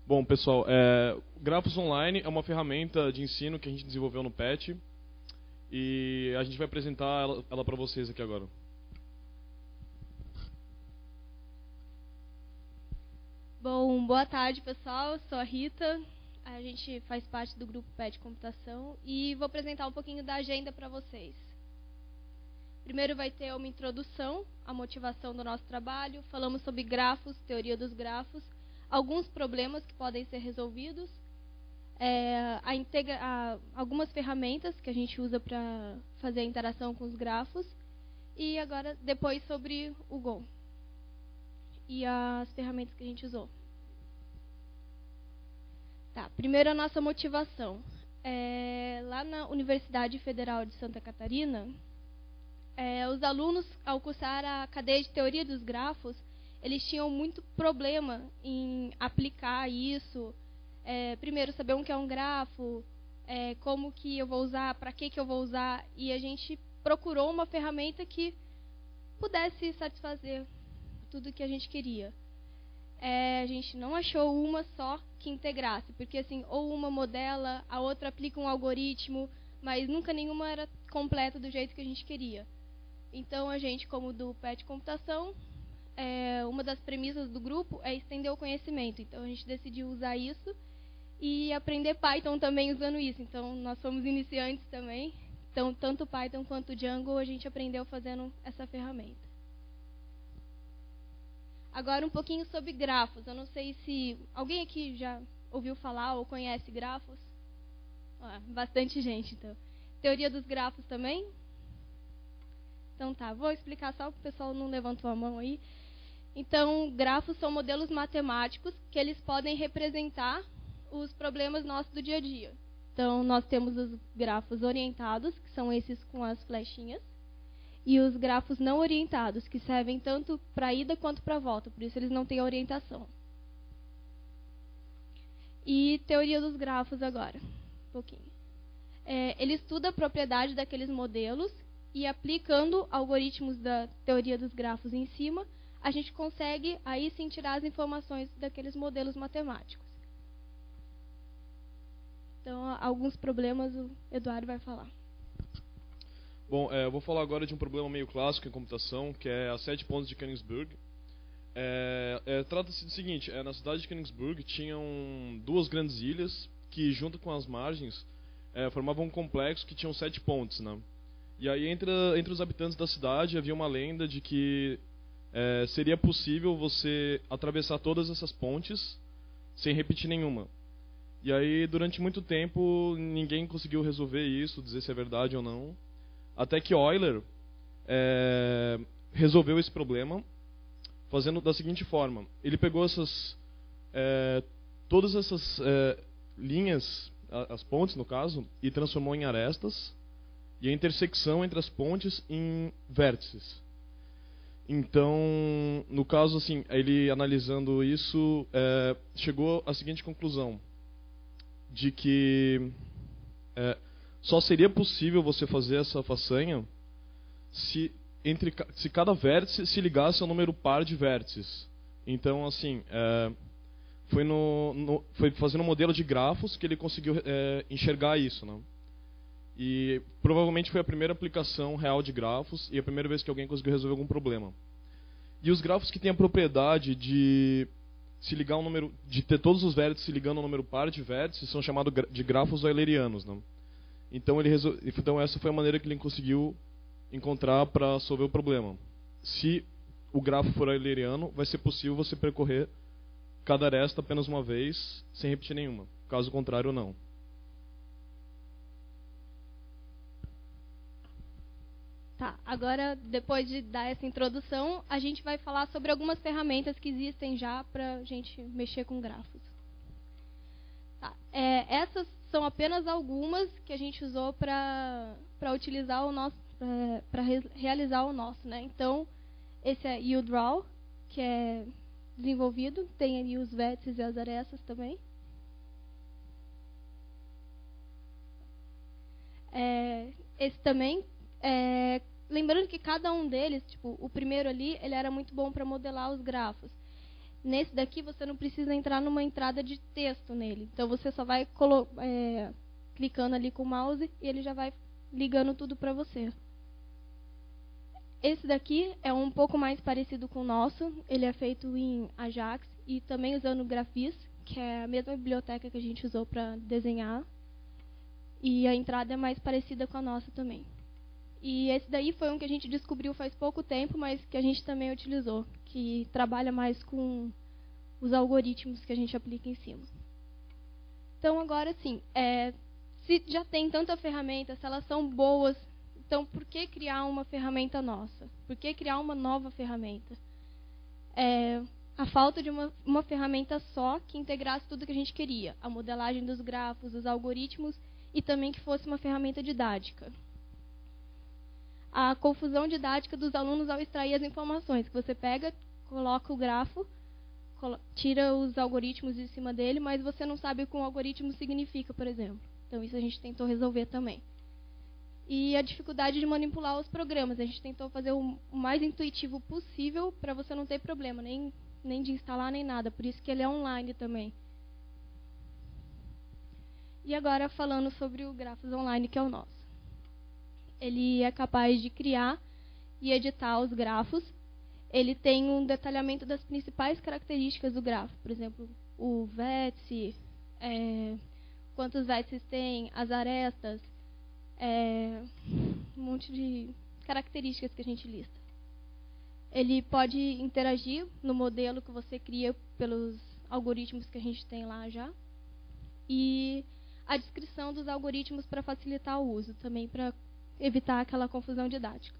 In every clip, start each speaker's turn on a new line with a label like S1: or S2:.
S1: Bom, pessoal, Grafos Online é uma ferramenta de ensino que a gente desenvolveu no PET e a gente vai apresentar ela para vocês aqui agora.
S2: Bom, boa tarde, pessoal. Eu sou a Rita. A gente faz parte do grupo PET Computação e vou apresentar um pouquinho da agenda para vocês. Primeiro vai ter uma introdução à motivação do nosso trabalho. Falamos sobre grafos, teoria dos grafos, alguns problemas que podem ser resolvidos, algumas ferramentas que a gente usa para fazer a interação com os grafos e agora depois sobre o Go e as ferramentas que a gente usou. Tá, primeiro a nossa motivação. Lá na Universidade Federal de Santa Catarina, os alunos, ao cursar a cadeia de teoria dos grafos, eles tinham muito problema em aplicar isso. Primeiro, saber o que é um grafo, como que eu vou usar, para que eu vou usar. E a gente procurou uma ferramenta que pudesse satisfazer tudo que a gente queria. A gente não achou uma só que integrasse, porque assim, ou uma modela, a outra aplica um algoritmo, mas nunca nenhuma era completa do jeito que a gente queria. Então, a gente, como do PET Computação, uma das premissas do grupo é estender o conhecimento. Então, a gente decidiu usar isso e aprender Python também usando isso. Então, nós somos iniciantes também. Então, tanto Python quanto Django, a gente aprendeu fazendo essa ferramenta. Agora, um pouquinho sobre grafos. Eu não sei se alguém aqui já ouviu falar ou conhece grafos. Bastante gente, então. Teoria dos grafos também? Então tá, vou explicar só para o pessoal não levantou a mão aí. Então, grafos são modelos matemáticos que eles podem representar os problemas nossos do dia a dia. Então, nós temos os grafos orientados, que são esses com as flechinhas, e os grafos não orientados, que servem tanto para ida quanto para volta, por isso eles não têm orientação. E teoria dos grafos agora, um pouquinho. Ele estuda a propriedade daqueles modelos, e aplicando algoritmos da teoria dos grafos em cima, a gente consegue aí sim tirar as informações daqueles modelos matemáticos. Então, alguns problemas o Eduardo vai falar.
S1: Bom, eu vou falar agora de um problema meio clássico em computação, que é a 7 pontos de Königsberg. Trata-se do seguinte, na cidade de Königsberg tinham duas grandes ilhas que, junto com as margens, formavam um complexo que tinham 7 pontes, né? E aí, entre os habitantes da cidade, havia uma lenda de que seria possível você atravessar todas essas pontes sem repetir nenhuma. E aí, durante muito tempo, ninguém conseguiu resolver isso, dizer se é verdade ou não. Até que Euler resolveu esse problema, fazendo da seguinte forma. Ele pegou todas essas linhas, as pontes no caso, e transformou em arestas, e a intersecção entre as pontes em vértices. Então, no caso, assim, ele analisando isso, chegou à seguinte conclusão, de que só seria possível você fazer essa façanha se cada vértice se ligasse ao número par de vértices. Então, assim, foi fazendo um modelo de grafos que ele conseguiu enxergar isso, né? E provavelmente foi a primeira aplicação real de grafos e a primeira vez que alguém conseguiu resolver algum problema. E os grafos que têm a propriedade de se ligar ao número, de ter todos os vértices se ligando ao número par de vértices, são chamados de grafos eulerianos, né? Então, então essa foi a maneira que ele conseguiu encontrar para resolver o problema. Se o grafo for euleriano, vai ser possível você percorrer cada aresta apenas uma vez, sem repetir nenhuma. Caso contrário, não.
S2: Tá, agora, depois de dar essa introdução, a gente vai falar sobre algumas ferramentas que existem já para a gente mexer com grafos. Tá, essas são apenas algumas que a gente usou para utilizar o nosso, para realizar o nosso, né? Então, esse é uDraw, que é desenvolvido, tem ali os vértices e as arestas também. Esse também, lembrando que cada um deles, tipo, o primeiro ali, ele era muito bom para modelar os grafos. Nesse daqui, você não precisa entrar numa entrada de texto nele. Então, você só vai clicando ali com o mouse e ele já vai ligando tudo para você. Esse daqui é um pouco mais parecido com o nosso. Ele é feito em Ajax e também usando Grafis, que é a mesma biblioteca que a gente usou para desenhar. E a entrada é mais parecida com a nossa também. E esse daí foi um que a gente descobriu faz pouco tempo, mas que a gente também utilizou, que trabalha mais com os algoritmos que a gente aplica em cima. Então, agora sim, se já tem tanta ferramenta, se elas são boas, então por que criar uma ferramenta nossa? Por que criar uma nova ferramenta? A falta de uma ferramenta só que integrasse tudo que a gente queria. A modelagem dos grafos, os algoritmos e também que fosse uma ferramenta didática. A confusão didática dos alunos ao extrair as informações. Que você pega, coloca o grafo, tira os algoritmos de cima dele, mas você não sabe o que um algoritmo significa, por exemplo. Então, isso a gente tentou resolver também. E a dificuldade de manipular os programas. A gente tentou fazer o mais intuitivo possível para você não ter problema, nem de instalar, nem nada. Por isso que ele é online também. E agora, falando sobre o Grafos Online, que é o nosso. Ele é capaz de criar e editar os grafos. Ele tem um detalhamento das principais características do grafo. Por exemplo, o vértice, quantos vértices tem, as arestas, um monte de características que a gente lista. Ele pode interagir no modelo que você cria pelos algoritmos que a gente tem lá já. E a descrição dos algoritmos para facilitar o uso, também para evitar aquela confusão didática.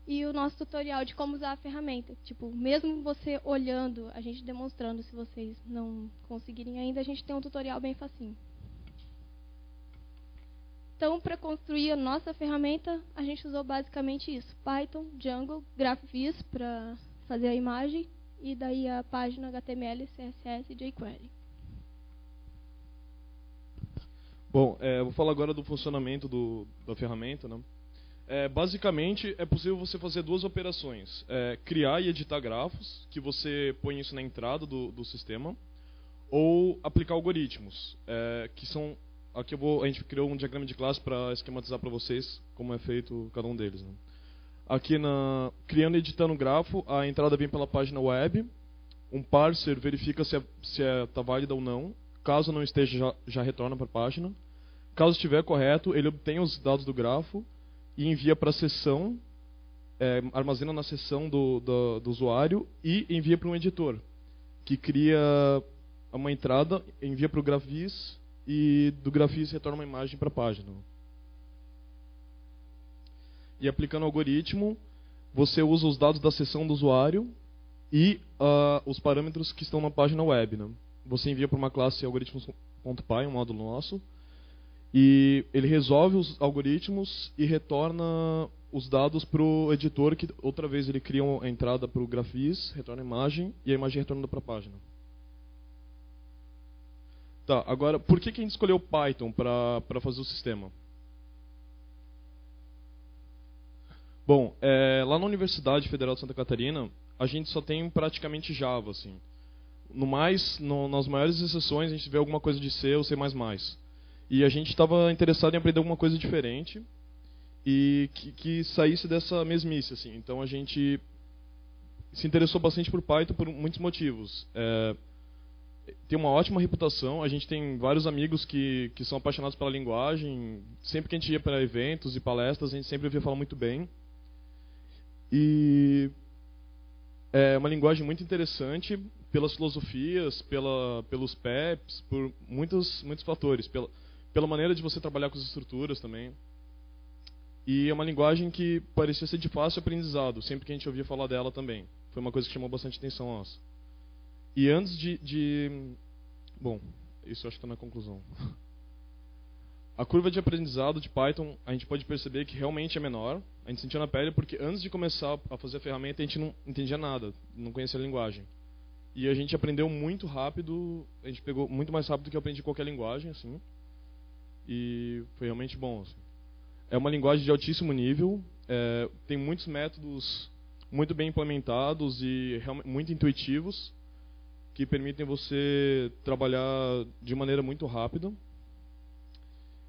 S2: E o nosso tutorial de como usar a ferramenta. Tipo, mesmo você olhando, a gente demonstrando, se vocês não conseguirem ainda, a gente tem um tutorial bem facinho. Então, para construir a nossa ferramenta, a gente usou basicamente isso. Python, Django, Graphviz para fazer a imagem, e daí a página HTML, CSS e jQuery.
S1: Bom, vou falar agora do funcionamento da ferramenta, né? Basicamente, é possível você fazer duas operações. Criar e editar grafos, que você põe isso na entrada do sistema, ou aplicar algoritmos, que são... Aqui a gente criou um diagrama de classe para esquematizar para vocês como é feito cada um deles, né? Aqui, criando e editando o grafo, a entrada vem pela página web, um parser verifica se está válida ou não. Caso não esteja, já retorna para a página. Caso estiver correto, ele obtém os dados do grafo e envia para a seção, armazena na seção do usuário e envia para um editor, que cria uma entrada, envia para o Grafviz e do Grafviz retorna uma imagem para a página. E aplicando o algoritmo, você usa os dados da seção do usuário e os parâmetros que estão na página web, né? Você envia para uma classe algoritmos.py, um módulo nosso, e ele resolve os algoritmos e retorna os dados para o editor, que outra vez ele cria uma entrada para o Grafviz, retorna a imagem, e a imagem retorna para a página. Tá, agora, por que a gente escolheu Python para fazer o sistema? Bom, lá na Universidade Federal de Santa Catarina, a gente só tem praticamente Java, assim. Nas maiores exceções, a gente vê alguma coisa de C ou C++. E a gente estava interessado em aprender alguma coisa diferente e que saísse dessa mesmice, assim. Então a gente se interessou bastante por Python por muitos motivos. Tem uma ótima reputação, a gente tem vários amigos que são apaixonados pela linguagem. Sempre que a gente ia para eventos e palestras, a gente sempre ouvia falar muito bem. E é uma linguagem muito interessante pelas filosofias, pelos PEPs, por muitos fatores, pela maneira de você trabalhar com as estruturas também. E é uma linguagem que parecia ser de fácil aprendizado, sempre que a gente ouvia falar dela também. Foi uma coisa que chamou bastante atenção nossa. E antes Bom, isso eu acho que está na conclusão. A curva de aprendizado de Python, a gente pode perceber que realmente é menor. A gente sentiu na pele porque antes de começar a fazer a ferramenta, a gente não entendia nada, não conhecia a linguagem. E a gente aprendeu muito rápido, a gente pegou muito mais rápido do que eu aprendi qualquer linguagem, assim. E foi realmente bom, assim. É uma linguagem de altíssimo nível, tem muitos métodos muito bem implementados e muito intuitivos. que permitem você trabalhar de maneira muito rápida.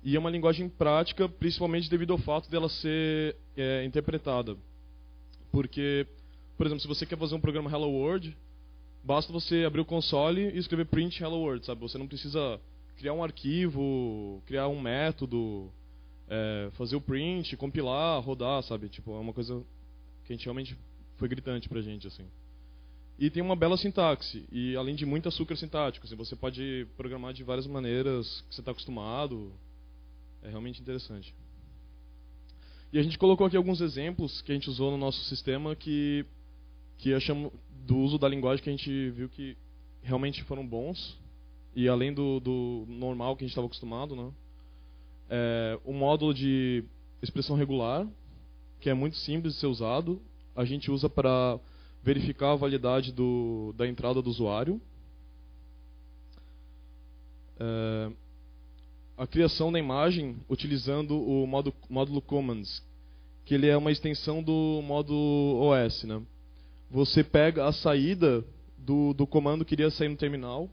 S1: E é uma linguagem prática, principalmente devido ao fato dela ser interpretada. Porque, por exemplo, se você quer fazer um programa Hello World, basta você abrir o console e escrever print Hello World, sabe? Você não precisa criar um arquivo, criar um método, fazer o print, compilar, rodar, sabe? Tipo, é uma coisa que a gente realmente foi gritante pra gente, assim. E tem uma bela sintaxe, e além de muito açúcar sintático, assim, você pode programar de várias maneiras que você está acostumado. É realmente interessante. E a gente colocou aqui alguns exemplos que a gente usou no nosso sistema que achamos do uso da linguagem que a gente viu que realmente foram bons. E além do normal que a gente estava acostumado, né? O módulo de expressão regular, que é muito simples de ser usado. A gente usa para verificar a validade da entrada do usuário. A criação da imagem utilizando o módulo Commands, que ele é uma extensão do módulo OS, né? Você pega a saída do comando que iria sair no terminal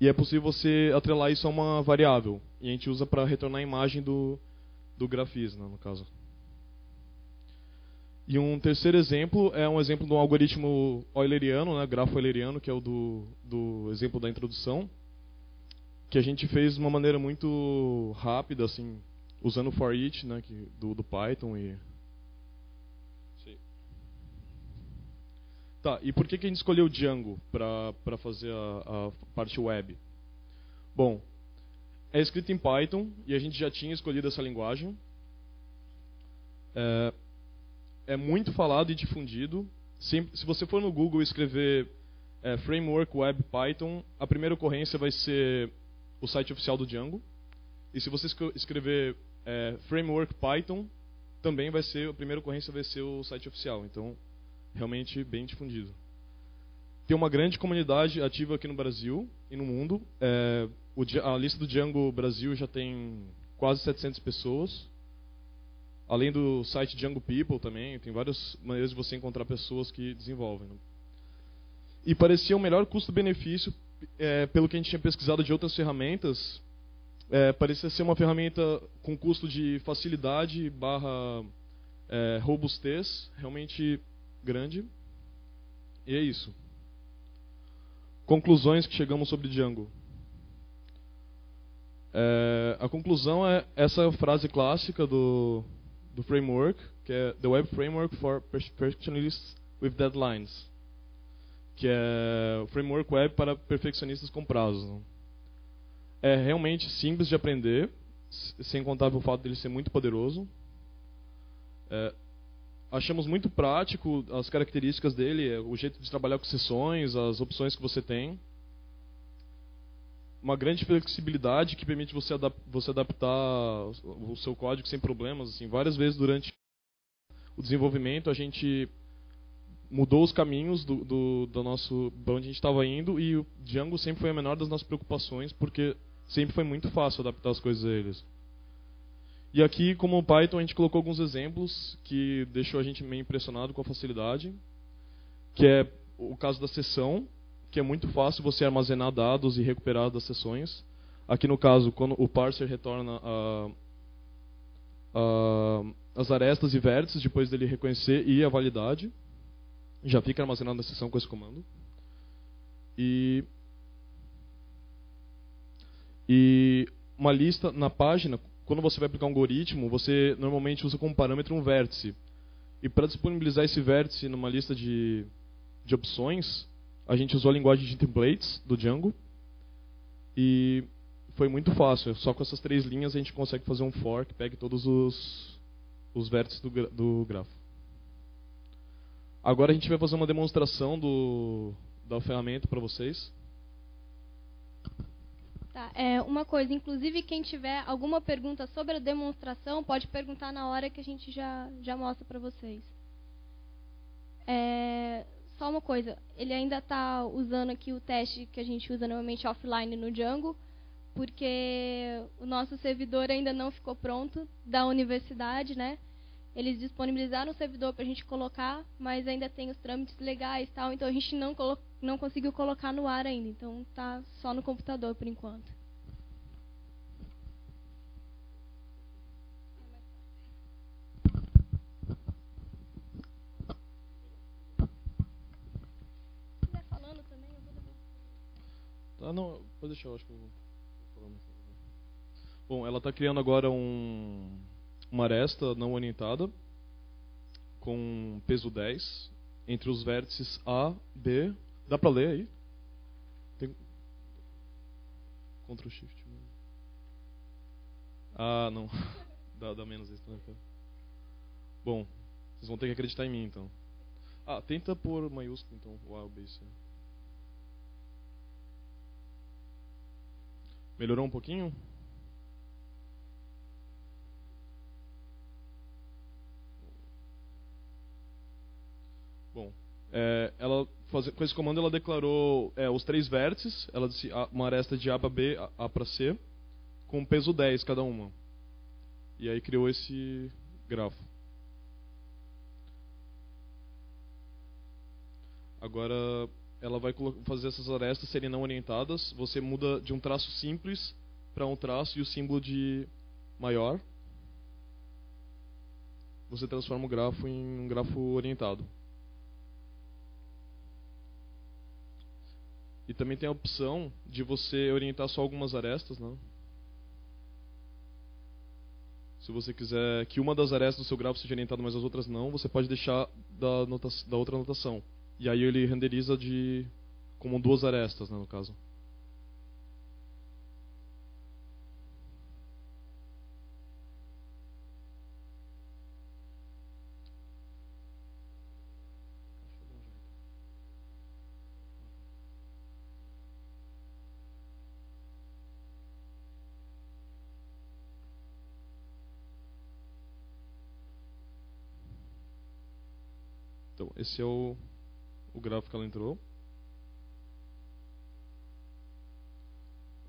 S1: e é possível você atrelar isso a uma variável. E a gente usa para retornar a imagem do grafismo, né, no caso. E um terceiro exemplo é um exemplo de um algoritmo euleriano, né, grafo euleriano, que é o do exemplo da introdução, que a gente fez de uma maneira muito rápida, assim, usando o for each, né, do Python. Tá, e por que a gente escolheu o Django para fazer a parte web? Bom, é escrito em Python e a gente já tinha escolhido essa linguagem. É muito falado e difundido. Se você for no Google e escrever Framework Web Python, a primeira ocorrência vai ser o site oficial do Django. E se você escrever Framework Python, também a primeira ocorrência vai ser o site oficial. Então, realmente bem difundido. Tem uma grande comunidade ativa aqui no Brasil e no mundo. A lista do Django Brasil já tem quase 700 pessoas. Além do site Django People também, tem várias maneiras de você encontrar pessoas que desenvolvem, né? E parecia o melhor custo-benefício, pelo que a gente tinha pesquisado de outras ferramentas, parecia ser uma ferramenta com custo de facilidade / robustez, realmente grande. E é isso. Conclusões que chegamos sobre Django. A conclusão é essa frase clássica do framework, que é The Web Framework for Perfectionists with Deadlines, que é o framework web para perfeccionistas com prazos, né? É realmente simples de aprender, sem contar o fato dele ser muito poderoso. Achamos muito prático as características dele, o jeito de trabalhar com sessões, as opções que você tem. Uma grande flexibilidade que permite você adaptar o seu código sem problemas. Assim, várias vezes durante o desenvolvimento a gente mudou os caminhos do nosso, para onde a gente estava indo, e o Django sempre foi a menor das nossas preocupações, porque sempre foi muito fácil adaptar as coisas a eles. E aqui, como o Python, a gente colocou alguns exemplos que deixou a gente meio impressionado com a facilidade, que é o caso da sessão, que é muito fácil você armazenar dados e recuperar das sessões. Aqui no caso, quando o parser retorna as arestas e vértices depois dele reconhecer e a validade, já fica armazenado na sessão com esse comando. E uma lista na página, quando você vai aplicar um algoritmo, você normalmente usa como parâmetro um vértice. E para disponibilizar esse vértice numa lista de opções, a gente usou a linguagem de templates do Django. E foi muito fácil. Só com essas 3 linhas a gente consegue fazer um for que pegue todos os vértices do grafo. Agora a gente vai fazer uma demonstração da ferramenta para vocês.
S2: Tá, uma coisa, inclusive quem tiver alguma pergunta sobre a demonstração, pode perguntar na hora que a gente já mostra para vocês. Só uma coisa, ele ainda está usando aqui o teste que a gente usa normalmente offline no Django, porque o nosso servidor ainda não ficou pronto da universidade, né? Eles disponibilizaram o servidor para a gente colocar, mas ainda tem os trâmites legais e tal, então a gente não conseguiu colocar no ar ainda. Então tá só no computador por enquanto. Se quiser falando também, eu vou dar.
S1: Tá, não, pode deixar, eu acho que eu vou falar mais. Bom, ela está criando agora uma aresta não orientada com peso 10 entre os vértices A, B. Dá para ler aí? Tem Ctrl Shift. Ah, não. dá menos isso, né? Bom, vocês vão ter que acreditar em mim, então. Ah, tenta por maiúsculo, então, o A, o B, C. Melhorou um pouquinho? Bom, com esse comando ela declarou os 3 vértices, ela disse uma aresta de A para B, A para C, com peso 10 cada uma. E aí criou esse grafo. Agora ela vai fazer essas arestas serem não orientadas. Você muda de um traço simples para um traço e o símbolo de maior. Você transforma o grafo em um grafo orientado. E também tem a opção de você orientar só algumas arestas, né? Se você quiser que uma das arestas do seu grafo seja orientada, mas as outras não, você pode deixar da outra anotação. E aí ele renderiza como 2 arestas, né, no caso. Então, esse é o gráfico que ela entrou.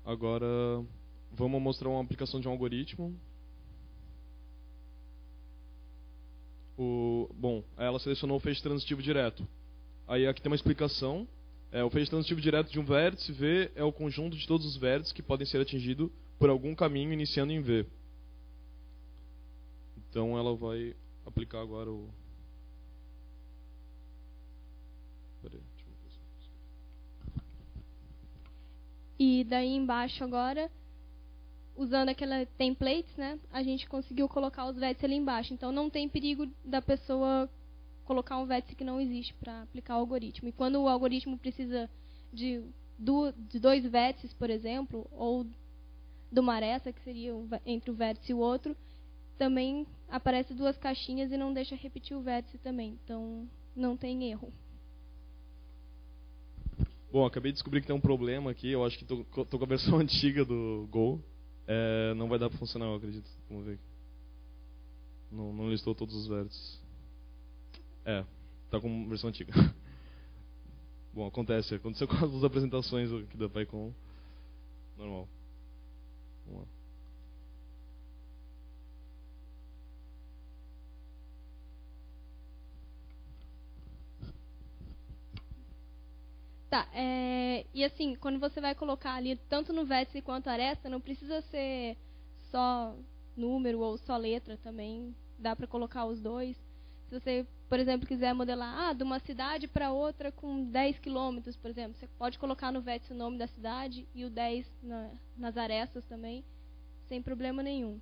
S1: Agora, vamos mostrar uma aplicação de um algoritmo. Bom, ela selecionou o feixe transitivo direto. Aí aqui tem uma explicação. O feixe transitivo direto de um vértice V é o conjunto de todos os vértices que podem ser atingidos por algum caminho iniciando em V. Então ela vai aplicar agora o... Peraí, deixa eu ver.
S2: E daí embaixo agora, usando aquela templates, né, a gente conseguiu colocar os vértices ali embaixo. Então não tem perigo da pessoa colocar um vértice que não existe para aplicar o algoritmo. E quando o algoritmo precisa de 2 vértices, por exemplo, ou de uma aresta, que seria entre o vértice e o outro, também aparece 2 caixinhas e não deixa repetir o vértice também. Então não tem erro.
S1: Bom, acabei de descobrir que tem um problema aqui. Eu acho que tô com a versão antiga do Go. Não vai dar para funcionar, eu acredito. Vamos ver. Não listou todos os vértices. Tá com versão antiga. Bom, aconteceu com as apresentações aqui da PyCon. Normal. Vamos lá.
S2: Tá, e assim, quando você vai colocar ali, tanto no vértice quanto aresta, não precisa ser só número ou só letra também. Dá para colocar os 2. Se você, por exemplo, quiser modelar de uma cidade para outra com 10 quilômetros, por exemplo, você pode colocar no vértice o nome da cidade e o 10 nas arestas também, sem problema nenhum.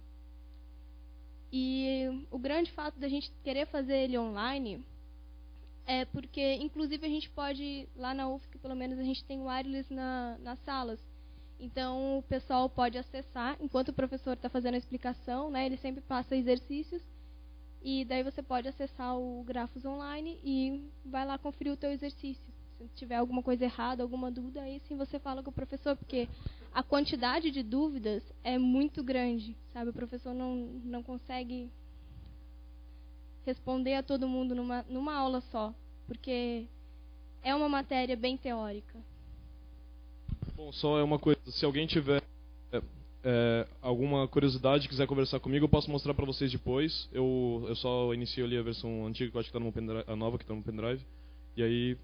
S2: E o grande fato da gente querer fazer ele online é porque, inclusive, a gente pode, lá na UFSC, pelo menos, a gente tem wireless nas salas. Então, o pessoal pode acessar, enquanto o professor está fazendo a explicação, né, ele sempre passa exercícios, e daí você pode acessar o Grafos online e vai lá conferir o teu exercício. Se tiver alguma coisa errada, alguma dúvida, aí sim você fala com o professor, porque a quantidade de dúvidas é muito grande, sabe? O professor não consegue responder a todo mundo numa aula só, porque é uma matéria bem teórica.
S1: Bom, só é uma coisa, se alguém tiver alguma curiosidade, quiser conversar comigo, eu posso mostrar para vocês depois. Eu só inicio ali a versão antiga, que eu acho que está no pendrive, a nova que está no pendrive, e aí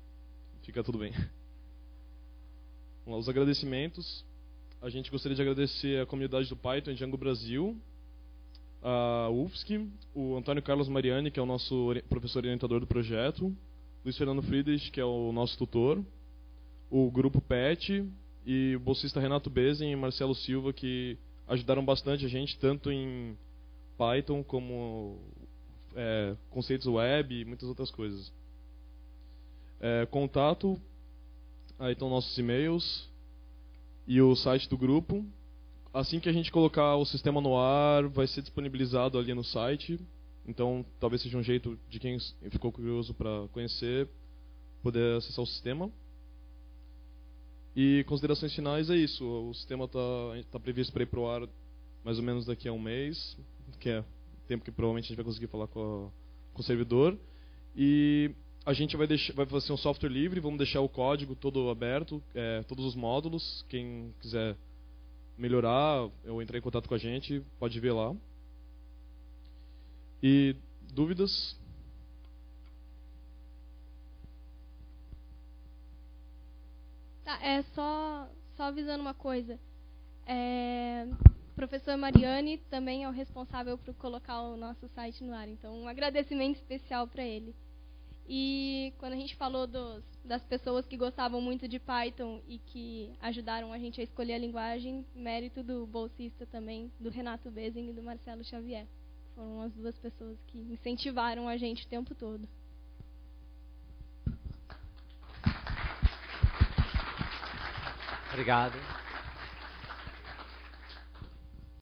S1: fica tudo bem. Vamos lá, os agradecimentos. A gente gostaria de agradecer a comunidade do Python em Django Brasil, a UFSC, o Antônio Carlos Mariani, que é o nosso professor orientador do projeto, Luiz Fernando Friedrich, que é o nosso tutor, o grupo PET e o bolsista Renato Bezen e Marcelo Silva, que ajudaram bastante a gente, tanto em Python como conceitos web e muitas outras coisas. Contato, aí estão nossos e-mails e o site do grupo. Assim que a gente colocar o sistema no ar, vai ser disponibilizado ali no site. Então, talvez seja um jeito de quem ficou curioso para conhecer, poder acessar o sistema. E considerações finais é isso. O sistema está previsto para ir para o ar mais ou menos daqui a um mês, que é tempo que provavelmente a gente vai conseguir falar com o servidor. E a gente vai fazer um software livre, vamos deixar o código todo aberto, todos os módulos. Quem quiser melhorar ou entrar em contato com a gente, pode ver lá. E dúvidas?
S2: Tá, só avisando uma coisa. O professor Mariani também é o responsável por colocar o nosso site no ar. Então, um agradecimento especial para ele. E quando a gente falou das pessoas que gostavam muito de Python e que ajudaram a gente a escolher a linguagem, mérito do bolsista também, do Renato Bezen e do Marcelo Xavier. Foram as duas pessoas que incentivaram a gente o tempo todo.
S3: Obrigado.